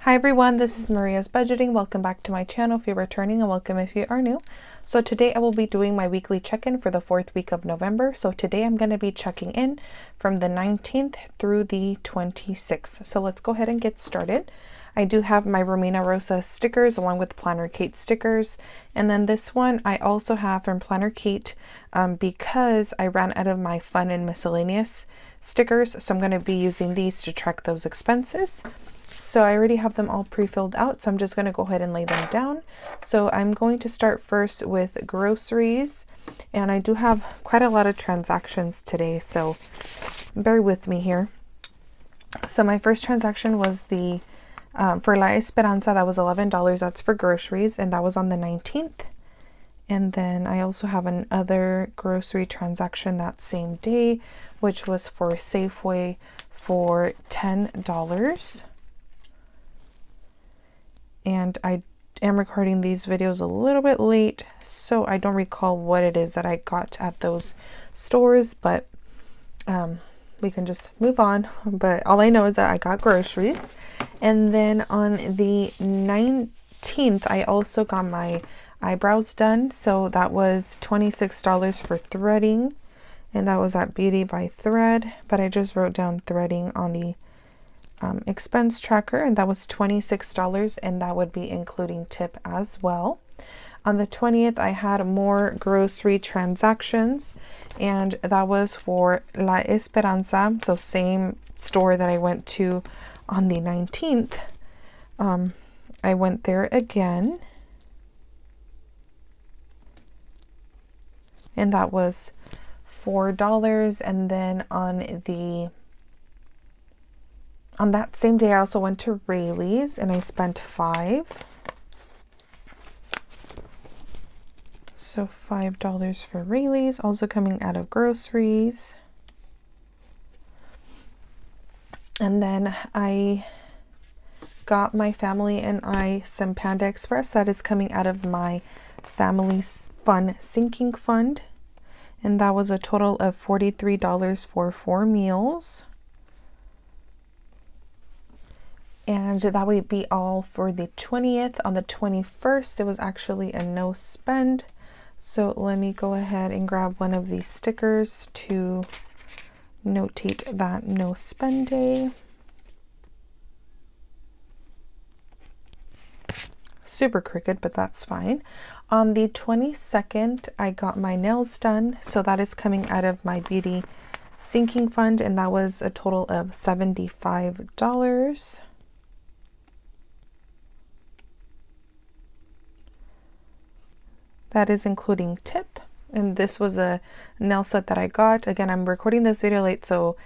Hi everyone, this is Maria's Budgeting. Welcome back to my channel if you're returning, and welcome if you are new. So today I will be doing my weekly check-in for the 4th week of November. So today I'm going to be checking in from the 19th through the 26th. So let's go ahead and get started. I do have my Romina Rosa stickers along with Planner Kate stickers. And then this one I also have from Planner Kate because I ran out of my fun and miscellaneous stickers. So I'm going to be using these to track those expenses. So I already have them all pre-filled out, so I'm just going to go ahead and lay them down. So I'm going to start first with groceries, and I do have quite a lot of transactions today, so bear with me here. So my first transaction was the for La Esperanza. That was $11. That's for groceries, and that was on the 19th. And then I also have another grocery transaction that same day, which was for Safeway for $10. And I am recording these videos a little bit late, so I don't recall what it is that I got at those stores, but we can just move on. But all I know is that I got groceries. And then on the 19th, I also got my eyebrows done. So that was $26 for threading, and that was at Beauty by Thread, but I just wrote down threading on the expense tracker, and that was $26, and that would be including tip as well. On the 20th, I had more grocery transactions, and that was for La Esperanza, so same store that I went to on the 19th. I went there again, and that was $4. And then on that same day, I also went to Rayleigh's, and I spent $5. So $5 for Rayleigh's, also coming out of groceries. And then I got my family and I some Panda Express. That is coming out of my family's fun sinking fund. And that was a total of $43 for 4 meals. And that would be all for the 20th. On the 21st, it was actually a no spend. So let me go ahead and grab one of these stickers to notate that no spend day. Super crooked, but that's fine. On the 22nd, I got my nails done. So that is coming out of my beauty sinking fund, and that was a total of $75. That is including tip, and this was a nail set that I got. Again, I'm recording this video late, so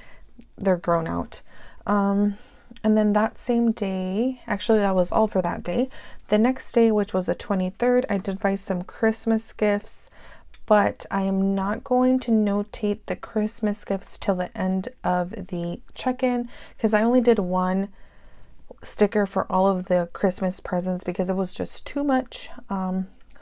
they're grown out. And then that same day, actually that was all for that day. The next day, which was the 23rd, I did buy some Christmas gifts, but I am not going to notate the Christmas gifts till the end of the check-in, because I only did one sticker for all of the Christmas presents because it was just too much.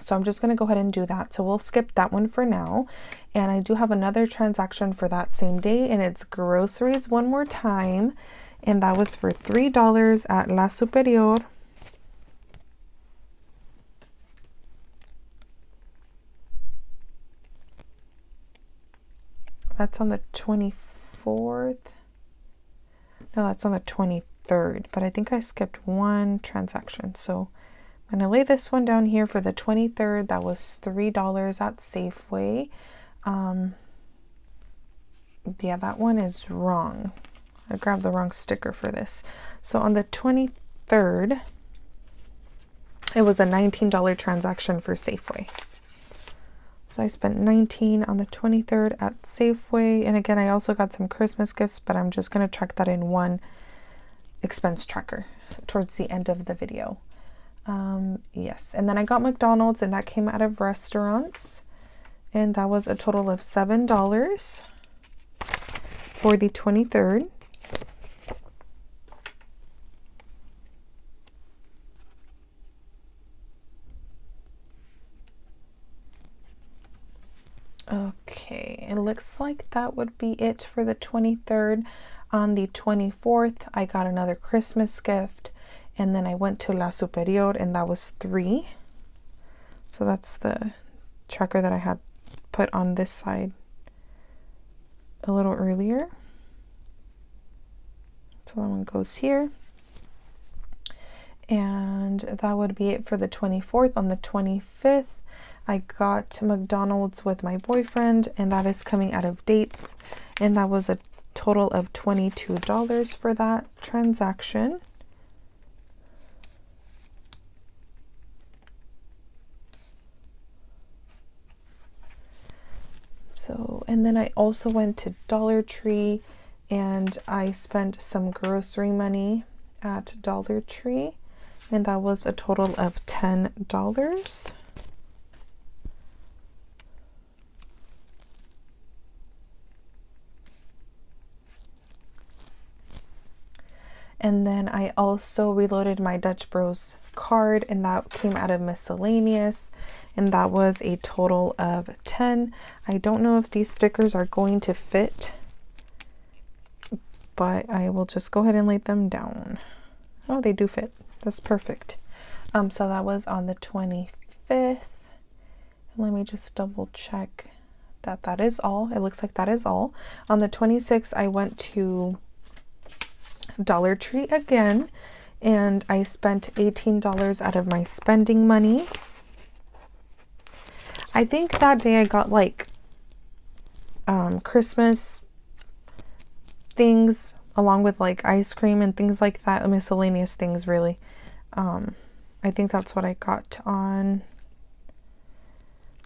So I'm just going to go ahead and do that. So we'll skip that one for now. And I do have another transaction for that same day, and it's groceries one more time. And that was for $3 at La Superior. That's on the 24th. No, that's on the 23rd. But I think I skipped one transaction. So I'm going to lay this one down here for the 23rd. That was $3 at Safeway. Yeah, that one is wrong. I grabbed the wrong sticker for this. So on the 23rd, it was a $19 transaction for Safeway. So I spent $19 on the 23rd at Safeway. And again, I also got some Christmas gifts, but I'm just going to track that in one expense tracker towards the end of the video. Yes, and then I got McDonald's, and that came out of restaurants, and that was a total of $7 for the 23rd. Okay, it looks like that would be it for the 23rd. On the 24th, I got another Christmas gift, And then I went to La Superior, and that was 3. So that's the tracker that I had put on this side a little earlier. So that one goes here. And that would be it for the 24th. On the 25th, I got McDonald's with my boyfriend, and that is coming out of dates. And that was a total of $22 for that transaction. So, and then I also went to Dollar Tree, and I spent some grocery money at Dollar Tree, and that was a total of $10. And then I also reloaded my Dutch Bros card, and that came out of miscellaneous, and that was a total of 10. I don't know if these stickers are going to fit, but I will just go ahead and lay them down. Oh, they do fit. That's perfect. So that was on the 25th. Let me just double check that that is all. It looks like that is all. On the 26th, I went to Dollar Tree again, and I spent $18 out of my spending money. I think that day I got like Christmas things along with like ice cream and things like that, miscellaneous things really. I think that's what I got on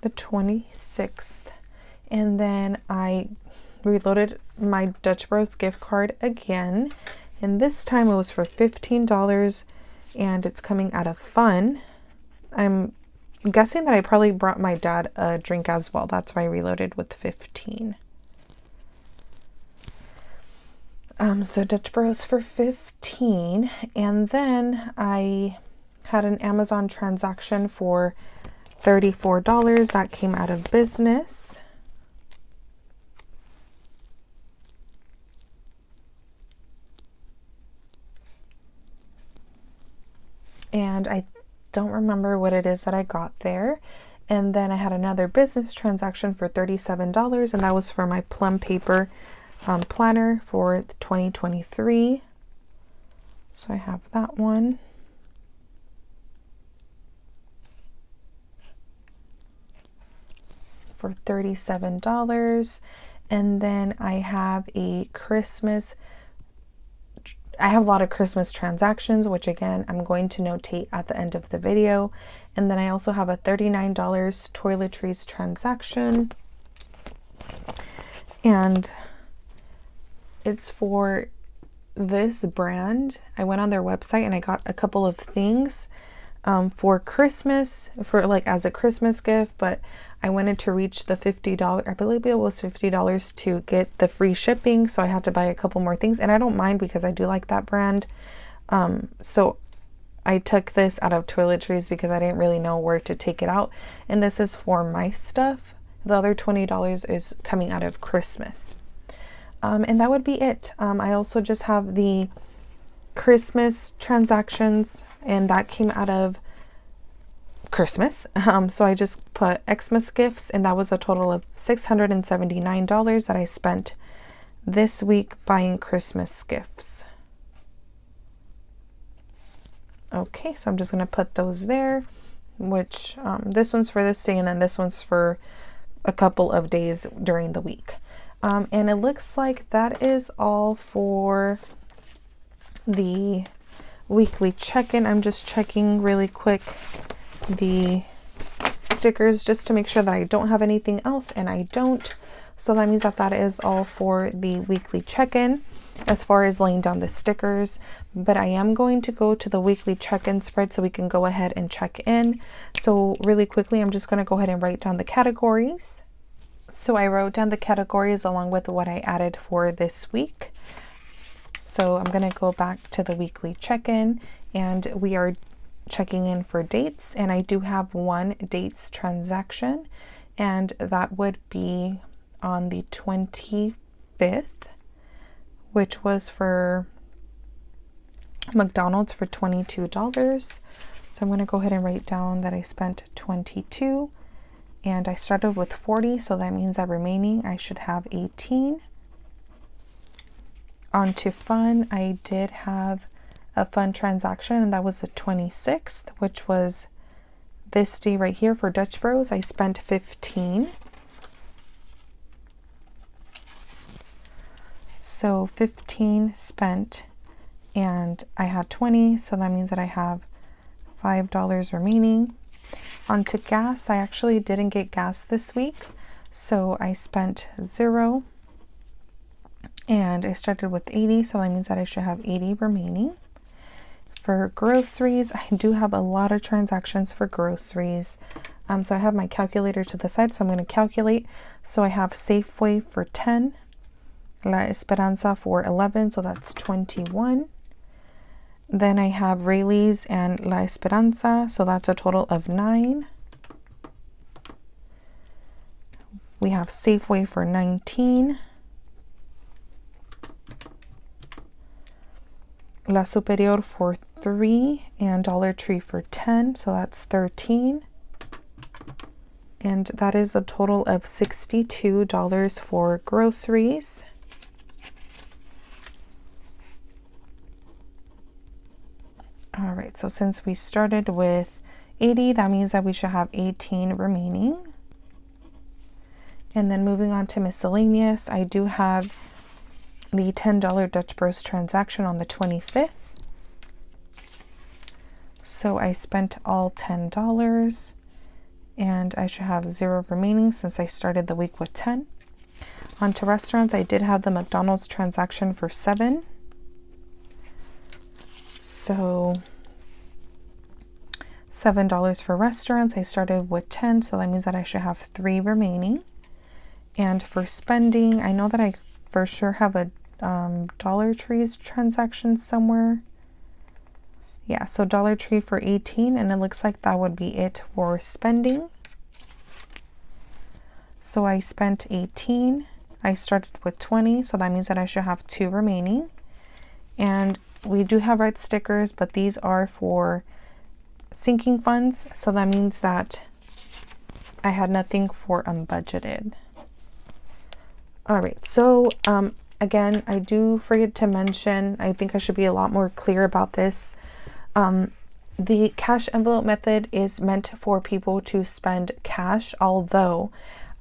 the 26th. And then I reloaded my Dutch Bros gift card again, and this time it was for $15, and it's coming out of fun. I'm guessing that I probably brought my dad a drink as well. That's why I reloaded with 15. So Dutch Bros for 15, and then I had an Amazon transaction for $34 that came out of business. And I don't remember what it is that I got there. And then I had another business transaction for $37, and that was for my plum paper planner for 2023. So I have that one. For $37. And then I have a I have a lot of Christmas transactions, which again, I'm going to notate at the end of the video. And then I also have a $39 toiletries transaction. And it's for this brand. I went on their website and I got a couple of things for Christmas, for like as a Christmas gift, but I wanted to reach the $50, I believe it was $50 to get the free shipping. So I had to buy a couple more things, and I don't mind because I do like that brand. So I took this out of toiletries because I didn't really know where to take it out. And this is for my stuff. The other $20 is coming out of Christmas. And that would be it. I also just have the Christmas transactions, and that came out of Christmas. So I just put Xmas gifts, and that was a total of $679 that I spent this week buying Christmas gifts. Okay, so I'm just going to put those there, which this one's for this day, and then this one's for a couple of days during the week. And it looks like that is all for the weekly check-in. I'm just checking really quick the stickers just to make sure that I don't have anything else, and I don't. So that means that that is all for the weekly check-in as far as laying down the stickers. But I am going to go to the weekly check-in spread so we can go ahead and check in. So really quickly, I'm just going to go ahead and write down the categories. So I wrote down the categories along with what I added for this week. So I'm going to go back to the weekly check-in, and we are checking in for dates, and I do have one dates transaction, and that would be on the 25th, which was for McDonald's for $22. So I'm going to go ahead and write down that I spent 22 and I started with 40. So that means that remaining I should have 18. On to fun, I did have a fun transaction, and that was the 26th, which was this day right here for Dutch Bros. I spent 15. So 15 spent, and I had 20, so that means that I have $5 remaining. On to gas, I actually didn't get gas this week, so I spent 0. And I started with 80, so that means that I should have 80 remaining. For groceries, I do have a lot of transactions for groceries. So I have my calculator to the side, so I'm going to calculate. So I have Safeway for 10, La Esperanza for 11, so that's 21. Then I have Rayleigh's and La Esperanza, so that's a total of 9. We have Safeway for 19. La Superior for 3 and Dollar Tree for 10, so that's 13. And that is a total of $62 for groceries. All right, so since we started with 80, that means that we should have 18 remaining. And then moving on to miscellaneous, I do have the $10 Dutch Bros transaction on the 25th. So I spent all $10 and I should have 0 remaining since I started the week with 10. On to restaurants, I did have the McDonald's transaction for 7. So $7 for restaurants. I started with 10, so that means that I should have 3 remaining. And for spending, I know that I for sure have a Dollar Tree's transaction somewhere. Yeah, so Dollar Tree for 18, and it looks like that would be it for spending. So I spent 18. I started with 20, so that means that I should have 2 remaining. And we do have red stickers, but these are for sinking funds, so that means that I had nothing for unbudgeted. All right, so again, I do forget to mention, I think I should be a lot more clear about this. The cash envelope method is meant for people to spend cash, although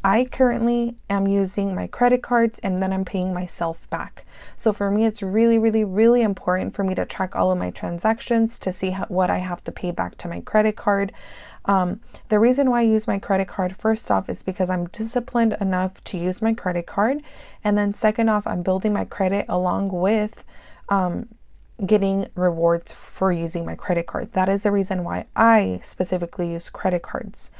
I currently am using my credit cards and then I'm paying myself back. So for me, it's really, really, really important for me to track all of my transactions to see what I have to pay back to my credit card. The reason why I use my credit card, first off, is because I'm disciplined enough to use my credit card. And then second off, I'm building my credit along with getting rewards for using my credit card. That is the reason why I specifically use credit cards.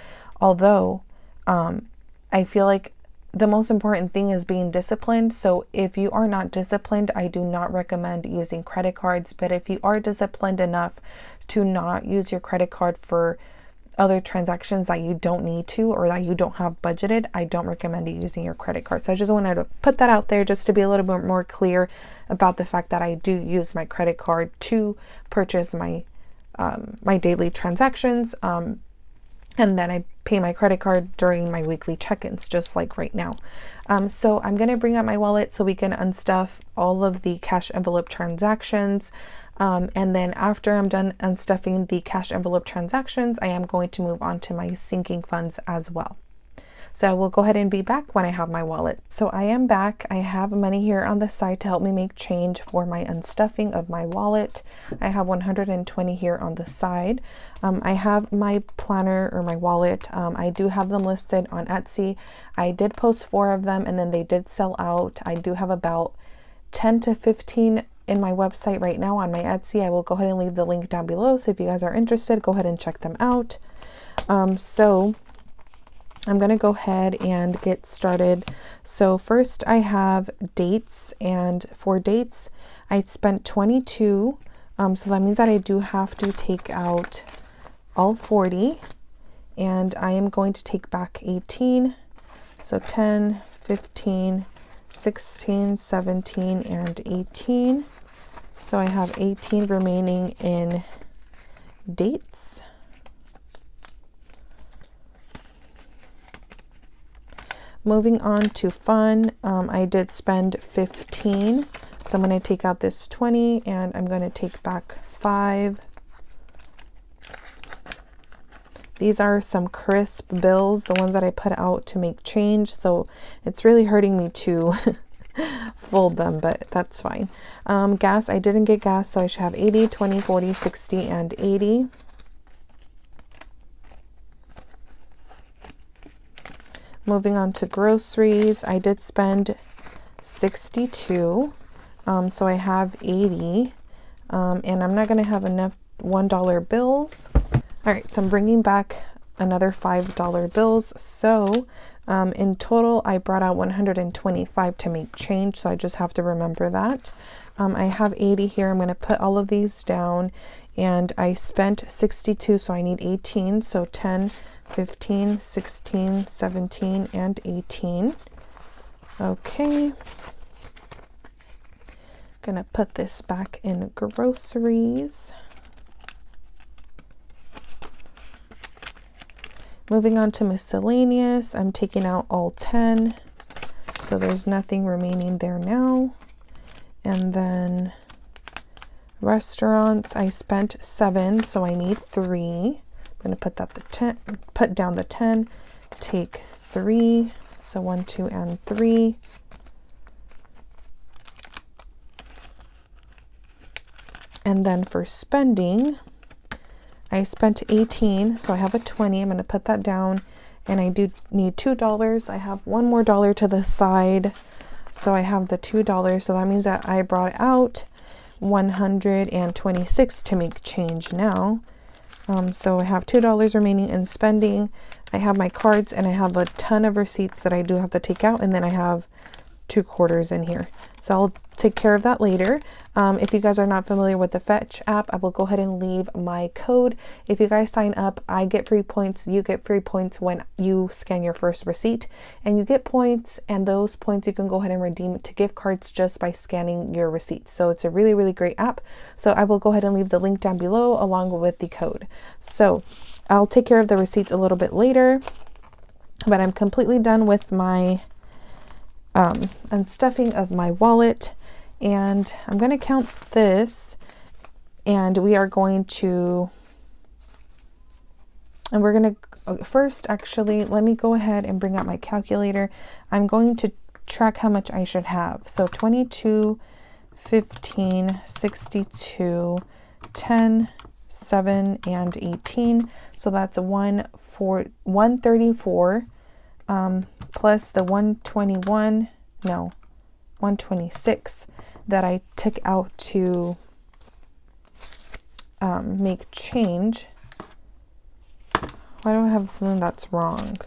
Although I feel like the most important thing is being disciplined. So if you are not disciplined, I do not recommend using credit cards. But if you are disciplined enough to not use your credit card for other transactions that you don't need to or that you don't have budgeted, I don't recommend you using your credit card. So I just wanted to put that out there just to be a little bit more clear about the fact that I do use my credit card to purchase my my daily transactions. And then I pay my credit card during my weekly check-ins, just like right now. So I'm going to bring out my wallet so we can unstuff all of the cash envelope transactions. And then after I'm done unstuffing the cash envelope transactions, I am going to move on to my sinking funds as well. So I will go ahead and be back when I have my wallet. So I am back. I have money here on the side to help me make change for my unstuffing of my wallet. I have 120 here on the side. I have my planner or my wallet. I do have them listed on Etsy. I did post 4 of them and then they did sell out. I do have about 10 to 15 in my website right now on my Etsy. I will go ahead and leave the link down below. So if you guys are interested, go ahead and check them out. So I'm going to go ahead and get started. So first I have dates, and for dates, I spent 22. So that means that I do have to take out all 40, and I am going to take back 18. So 10, 15, 16, 17, and 18. So I have 18 remaining in dates. Moving on to fun, I did spend 15. So I'm going to take out this 20 and I'm going to take back 5. These are some crisp bills, the ones that I put out to make change. So it's really hurting me to fold them, but that's fine. Gas, I didn't get gas, so I should have 80, 20, 40, 60, and 80. Moving on to groceries, I did spend 62, so I have 80, and I'm not going to have enough $1 bills. All right, so I'm bringing back another $5 bills. So in total, I brought out 125 to make change, so I just have to remember that. I have 80 here. I'm going to put all of these down, and I spent 62, so I need 18, so 10, 15, 16, 17, and 18. Okay. Gonna put this back in groceries. Moving on to miscellaneous, I'm taking out all 10, so there's nothing remaining there now. And then restaurants, I spent 7, so I need 3. I'm going to put that put down the 10, take 3, so 1, 2, and 3. And then for spending, I spent 18, so I have a 20. I'm going to put that down, and I do need $2. I have one more dollar to the side, so I have the $2. So that means that I brought out 126 to make change now. So I have $2 remaining in spending. I have my cards, and I have a ton of receipts that I do have to take out, and then I have 2 quarters in here. So I'll take care of that later. If you guys are not familiar with the Fetch app, I will go ahead and leave my code. If you guys sign up, I get free points. You get free points when you scan your first receipt, and you get points, and those points you can go ahead and redeem to gift cards just by scanning your receipts. So it's a really, really great app. So I will go ahead and leave the link down below along with the code. So I'll take care of the receipts a little bit later, but I'm completely done with my unstuffing of my wallet, and I'm going to count this, and we're going to first, actually, let me go ahead and bring out my calculator. I'm going to track how much I should have. So 22, 15, 62, 10, 7, and 18. So that's 134 plus the 126 that I took out to make change. Why do I have a feeling that's wrong?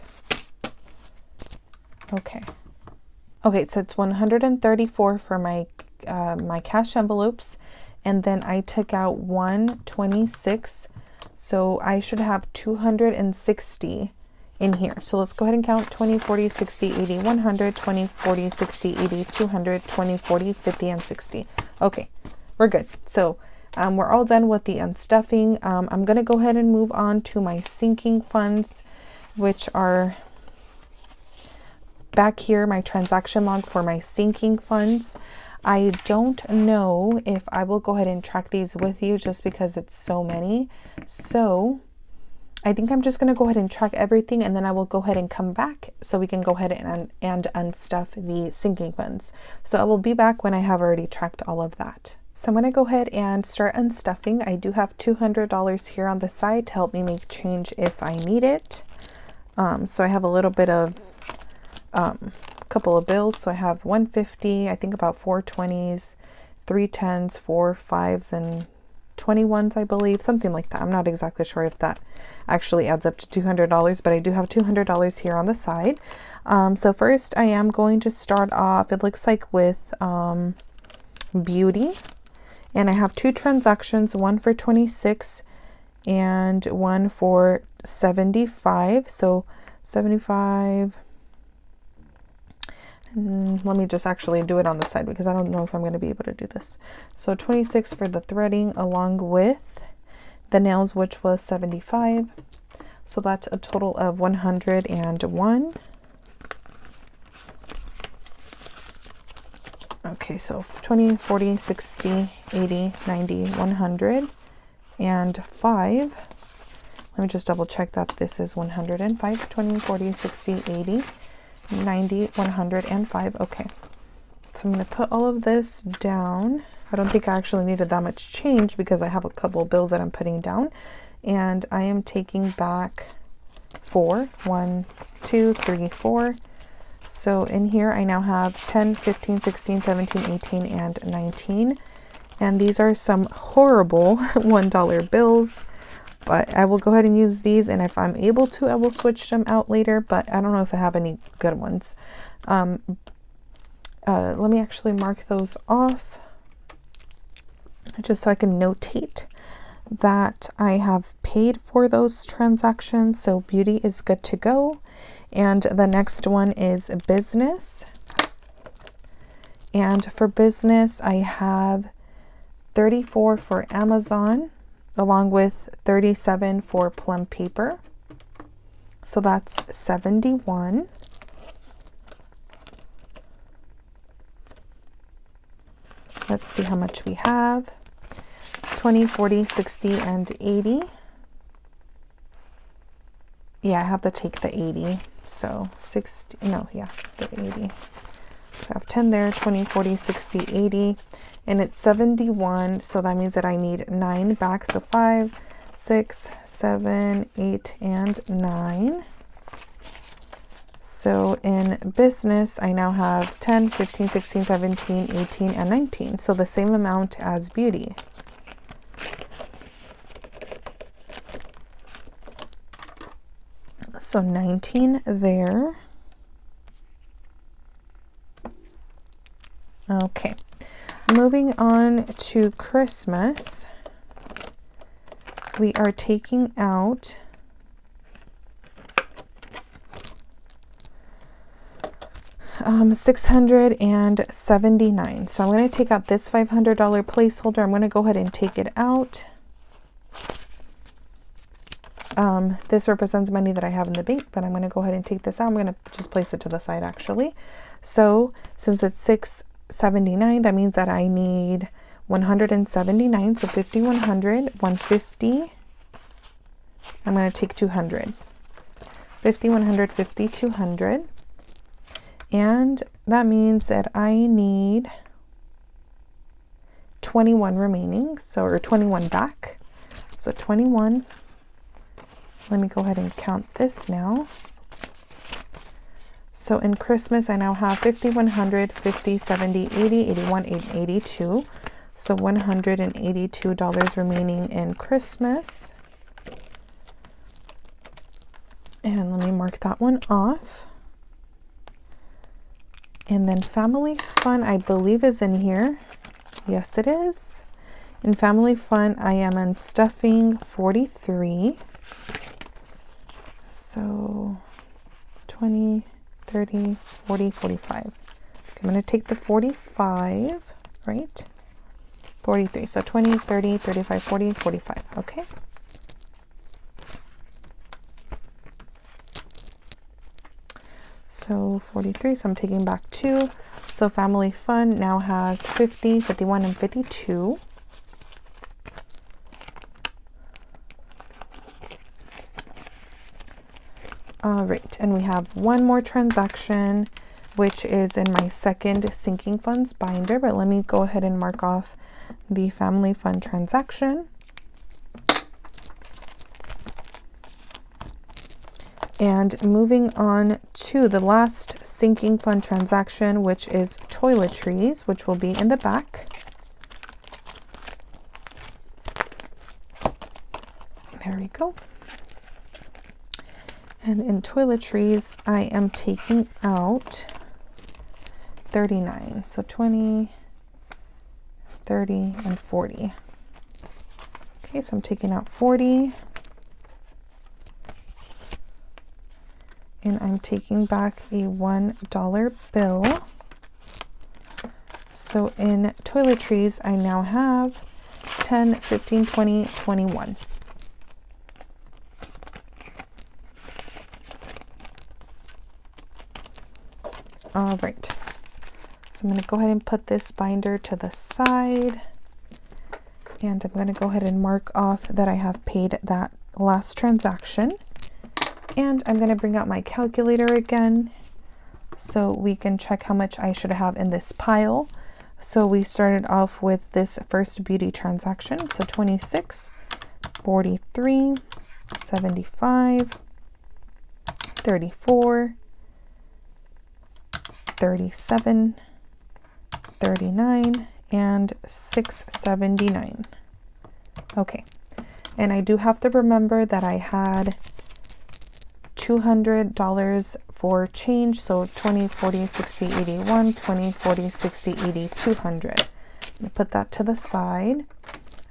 Okay, so it's 134 for my my cash envelopes, and then I took out 126, so I should have 260 in here. So let's go ahead and count: 20, 40, 60, 80, 100, 20, 40, 60, 80, 200, 20, 40, 50, and 60. Okay, we're good. So we're all done with the unstuffing. I'm going to go ahead and move on to my sinking funds, which are back here, my transaction log for my sinking funds. I don't know if I will go ahead and track these with you just because it's so many. So I think I'm just going to go ahead and track everything, and then I will go ahead and come back so we can go ahead and unstuff the sinking funds. So I will be back when I have already tracked all of that. So I'm going to go ahead and start unstuffing. I do have $200 here on the side to help me make change if I need it. So I have a little bit of couple of bills. So I have 150, I think about 4 20s, 3 10s, 4 5s, and 21s, I believe, something like that. I'm not exactly sure if that actually adds up to $200, but I do have $200 here on the side. So first I am going to start off, it looks like, with beauty, and I have 2 transactions, one for 26 and one for 75. So 75, Let me just actually do it on the side because I don't know if I'm going to be able to do this. So 26 for the threading along with the nails, which was 75. So that's a total of 101. Okay, so 20, 40, 60, 80, 90, 100, and 5. Let me just double check that this is 105, 20, 40, 60, 80, 90, 105. Okay, so I'm going to put all of this down. I don't think I actually needed that much change because I have a couple of bills that I'm putting down. And I am taking back 4. 1, 2, 3, 4. So in here I now have 10, 15, 16, 17, 18, and 19. And these are some horrible $1 bills. But I will go ahead and use these, and if I'm able to, I will switch them out later, but I don't know if I have any good ones. Let me actually mark those off, just so I can notate that I have paid for those transactions. So beauty is good to go. And the next one is business. And for business, I have 34 for Amazon, along with 37 for Plum Paper. So that's 71. Let's see how much we have. 20, 40, 60, and 80. Yeah, I have to take the 80. So 60, no, yeah, the 80. So I have 10 there, 20, 40, 60, 80. And it's 71, so that means that I need 9 back. So 5, 6, 7, 8, and 9. So in business, I now have 10, 15, 16, 17, 18, and 19. So the same amount as beauty. So 19 there. Okay. Moving on to Christmas, we are taking out $679. So I'm going to take out this $500 placeholder. I'm going to go ahead and take it out. This represents money that I have in the bank, but I'm going to go ahead and take this out. I'm going to just place it to the side actually. So since it's $679, that means that I need 179. So 5,100, 150. I'm going to take 200. 5,100, 5,200. And that means that I need 21 remaining, so, or 21 back. So 21. Let me go ahead and count this now. So in Christmas, I now have 5,100, 50, 70, 80, 81, 82. So $182 remaining in Christmas. And let me mark that one off. And then family fun, I believe, is in here. Yes, it is. In family fun, I am unstuffing 43. So 20, 30, 40, 45. Okay, I'm going to take the 45, right? 43. So 20, 30, 35, 40, 45. Okay. So 43, so I'm taking back 2. So family fun now has 50, 51, and 52. All right, and we have one more transaction, which is in my second sinking funds binder, but let me go ahead and mark off the family fund transaction. And moving on to the last sinking fund transaction, which is toiletries, which will be in the back. There we go. And in toiletries, I am taking out 39. So 20, 30, and 40. Okay, so I'm taking out 40. And I'm taking back a $1 bill. So in toiletries, I now have 10, 15, 20, 21. All right. So I'm going to go ahead and put this binder to the side. And I'm going to go ahead and mark off that I have paid that last transaction. And I'm going to bring out my calculator again so we can check how much I should have in this pile. So we started off with this first beauty transaction. So 26, 43, 75, 34, 37, 39, and 679. Okay. And I do have to remember that I had $200 for change, so 20, 40, 60, 81, 20, 40, 60, 80, 200. I'm gonna put that to the side, and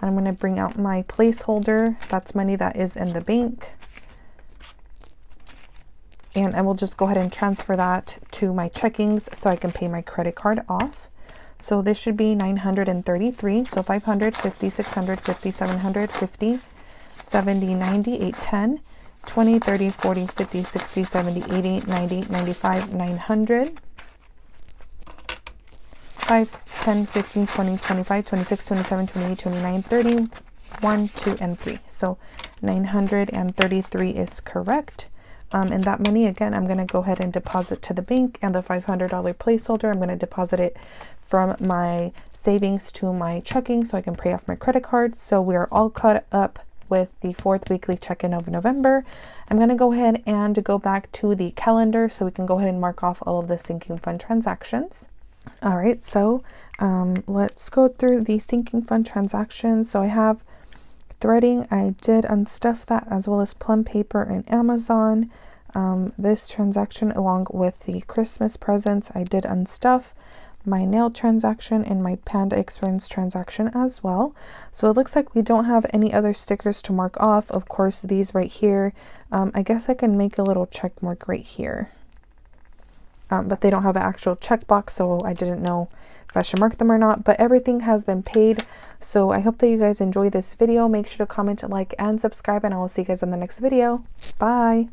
I'm going to bring out my placeholder. That's money that is in the bank, and I will just go ahead and transfer that to my checkings so I can pay my credit card off. So this should be 933, so 500, 50, 600, 50, 700, 50, 70, 90, 810, 20, 30, 40, 50, 60, 70, 80, 90, 95, 900, 5, 10, 15, 20, 25, 26, 27, 28, 29, 30, 1, 2, and 3. So 933 is correct. And that money, again, I'm going to go ahead and deposit to the bank, and the $500 placeholder, I'm going to deposit it from my savings to my checking so I can pay off my credit card. So we are all caught up with the 4th weekly check-in of November. I'm going to go ahead and go back to the calendar so we can go ahead and mark off all of the sinking fund transactions. All right, so let's go through the sinking fund transactions. So I have threading. I did unstuff that, as well as plum paper and Amazon. This transaction, along with the Christmas presents, I did unstuff. My nail transaction and my Panda Experience transaction as well. So it looks like we don't have any other stickers to mark off. Of course, these right here, I guess I can make a little check mark right here. But they don't have an actual checkbox, so I didn't know if I should mark them or not. But everything has been paid. So I hope that you guys enjoy this video. Make sure to comment, like, and subscribe, and I will see you guys in the next video. Bye!